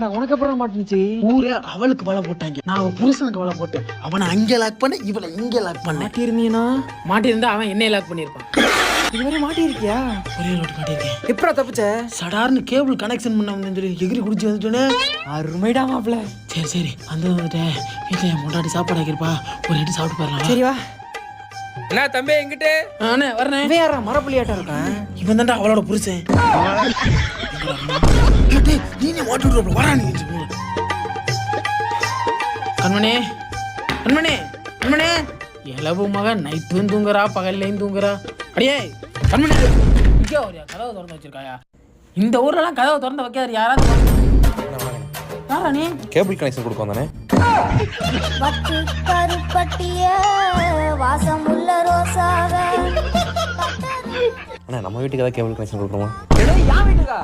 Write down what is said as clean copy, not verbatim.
என்னடா உனக்கு அப்புறம் மாட்டுச்சு? ஊரே அவளுக்கு வலை போட்டாங்க, நான் அவன் புருஷனுக்கு வலை போட்டேன். அவனை அங்கே லாக் பண்ண, இவளை இங்கே லாக் பண்ண. மாட்டிருந்தீனா? மாட்டியிருந்தா அவன் என்ன லாக் பண்ணியிருப்பான். இதுவரை மாட்டிருக்கியா? ஒரே ரோட்டு மாட்டிருக்கேன். எப்படா தப்பிச்ச? சடார்னு கேபிள் கனெக்ஷன் பண்ண வந்து சொல்லி எகிரி குடிச்சு வந்துட்டேனே. அருமைடா மாப்ள. சரி சரி வந்துட்டேன். வீட்டில் என் முன்னாடி சாப்பாடு ஆக்கிருப்பா, ஒரு எட்டு சாப்பிட்டு பாருலாம். சரி வா. என்ன தம்பி எங்கிட்டு? அண்ணே வரனே. இவன் யாரா மரப்புள்ளியாட்டா இருக்கான்? இவன் தான்டா அவளோட புருஷன். நீ ஓட்டு விடுற வரா நீ. கண்மணி கண்மணி கண்மணி, இளவு மகன் நைட்டும் தூங்குறா பகல்லையும் தூங்குறா. அடியே கண்மணி, இங்கே ஒரு கதவை திறந்து வச்சிருக்காயா? இந்த ஊர்லலாம் கதவை திறந்து வைக்காது யாராவது. யாரா நீ? கேபிள் கனெக்ஷன் கொடுக்க வந்தானே. பட்டு கருப்பட்டிய வாசம் உள்ள ரோசாக. அண்ணா நம்ம வீட்டுக்கு ஏதாவது கேபிள் கனெக்ஷன் கொடுக்குறோமா? யா வீட்டுக்கா?